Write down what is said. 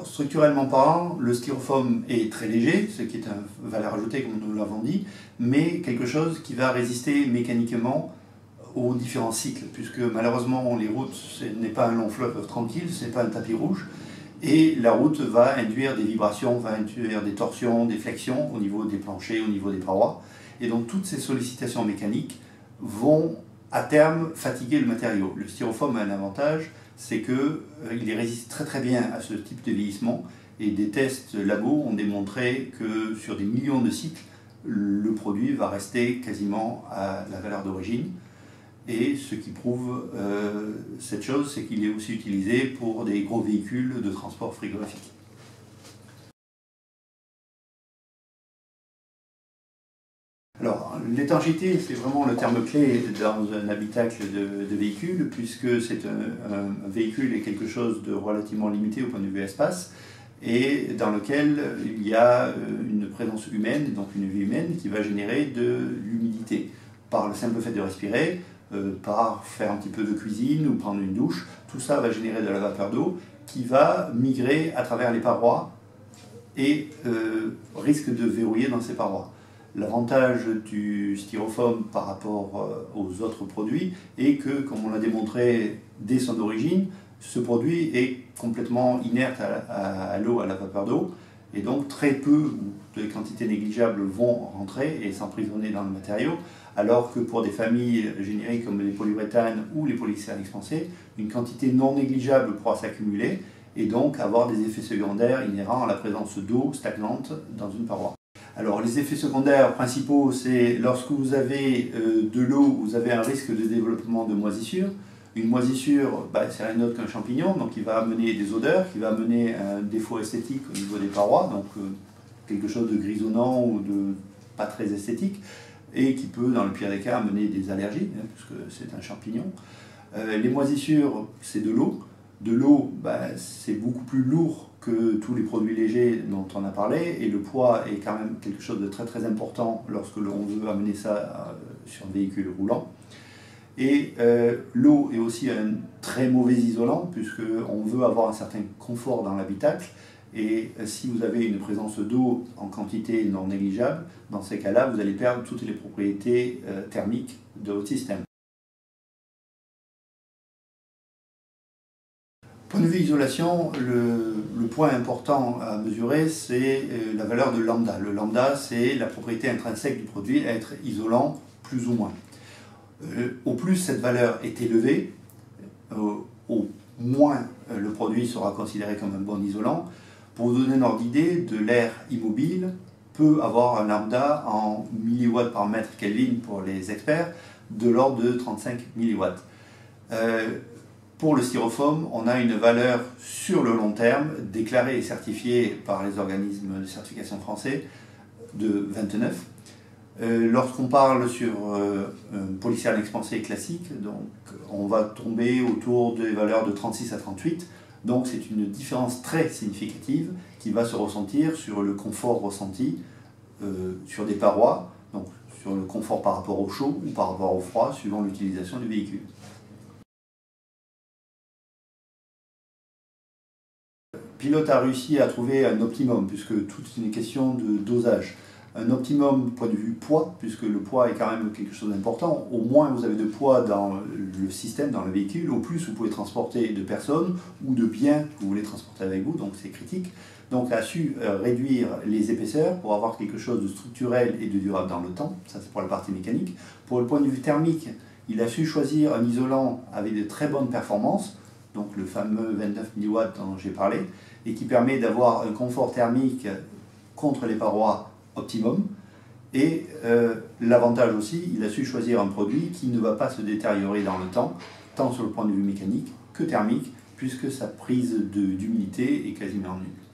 Structurellement parlant, le styrofoam est très léger, ce qui est une valeur ajoutée comme nous l'avons dit, mais quelque chose qui va résister mécaniquement aux différents cycles, puisque malheureusement les routes, ce n'est pas un long fleuve tranquille, ce n'est pas un tapis rouge, et la route va induire des vibrations, va induire des torsions, des flexions au niveau des planchers, au niveau des parois, et donc toutes ces sollicitations mécaniques vont à terme fatiguer le matériau. Le styrofoam a un avantage, c'est qu'il résiste très très bien à ce type de vieillissement, et des tests labo ont démontré que sur des millions de cycles, le produit va rester quasiment à la valeur d'origine. Et ce qui prouve cette chose, c'est qu'il est aussi utilisé pour des gros véhicules de transport frigorifique. Alors, l'étanchéité, c'est vraiment le terme clé dans un habitacle de véhicule, puisque c'est un véhicule est quelque chose de relativement limité au point de vue espace, et dans lequel il y a une présence humaine, donc une vie humaine, qui va générer de l'humidité par le simple fait de respirer, par faire un petit peu de cuisine ou prendre une douche. Tout ça va générer de la vapeur d'eau qui va migrer à travers les parois et risque de verrouiller dans ces parois. L'avantage du styrofoam par rapport aux autres produits est que, comme on l'a démontré dès son origine, ce produit est complètement inerte à l'eau, à la vapeur d'eau, et donc très peu, de quantités négligeables vont rentrer et s'emprisonner dans le matériau, alors que pour des familles génériques comme les polyuréthanes ou les polystyrènes expansés, une quantité non négligeable pourra s'accumuler et donc avoir des effets secondaires inhérents à la présence d'eau stagnante dans une paroi. Alors les effets secondaires principaux, c'est lorsque vous avez de l'eau, vous avez un risque de développement de moisissure. Une moisissure, c'est rien d'autre qu'un champignon, donc il va amener des odeurs, qui va amener un défaut esthétique au niveau des parois, donc quelque chose de grisonnant ou de pas très esthétique, et qui peut, dans le pire des cas, amener des allergies, puisque c'est un champignon. Les moisissures, c'est de l'eau. De l'eau, c'est beaucoup plus lourd que tous les produits légers dont on a parlé, et le poids est quand même quelque chose de très très important lorsque l'on veut amener ça sur un véhicule roulant. Et l'eau est aussi un très mauvais isolant, puisqu'on veut avoir un certain confort dans l'habitacle, et si vous avez une présence d'eau en quantité non négligeable, dans ces cas-là, vous allez perdre toutes les propriétés thermiques de votre système. Point de vue isolation, le point important à mesurer, c'est la valeur de lambda. Le lambda, c'est la propriété intrinsèque du produit à être isolant plus ou moins. Au plus cette valeur est élevée, au moins le produit sera considéré comme un bon isolant. Pour vous donner un ordre d'idée, de l'air immobile peut avoir un lambda en milliwatts par mètre Kelvin pour les experts, de l'ordre de 35 milliwatts. Pour le styrofoam, on a une valeur sur le long terme, déclarée et certifiée par les organismes de certification français, de 29. Lorsqu'on parle sur un polystyrène expansé classique, donc on va tomber autour des valeurs de 36 à 38. Donc c'est une différence très significative qui va se ressentir sur le confort ressenti sur des parois, donc sur le confort par rapport au chaud ou par rapport au froid, suivant l'utilisation du véhicule. Pilote a réussi à trouver un optimum, puisque tout est une question de dosage. Un optimum du point de vue poids, puisque le poids est quand même quelque chose d'important. Au moins vous avez de poids dans le système, dans le véhicule, au plus vous pouvez transporter de personnes ou de biens que vous voulez transporter avec vous, donc c'est critique. Donc a su réduire les épaisseurs pour avoir quelque chose de structurel et de durable dans le temps, ça c'est pour la partie mécanique. Pour le point de vue thermique, il a su choisir un isolant avec de très bonnes performances, donc le fameux 29 mW dont j'ai parlé, et qui permet d'avoir un confort thermique contre les parois optimum. Et l'avantage aussi, il a su choisir un produit qui ne va pas se détériorer dans le temps, tant sur le point de vue mécanique que thermique, puisque sa prise d'humidité est quasiment nulle.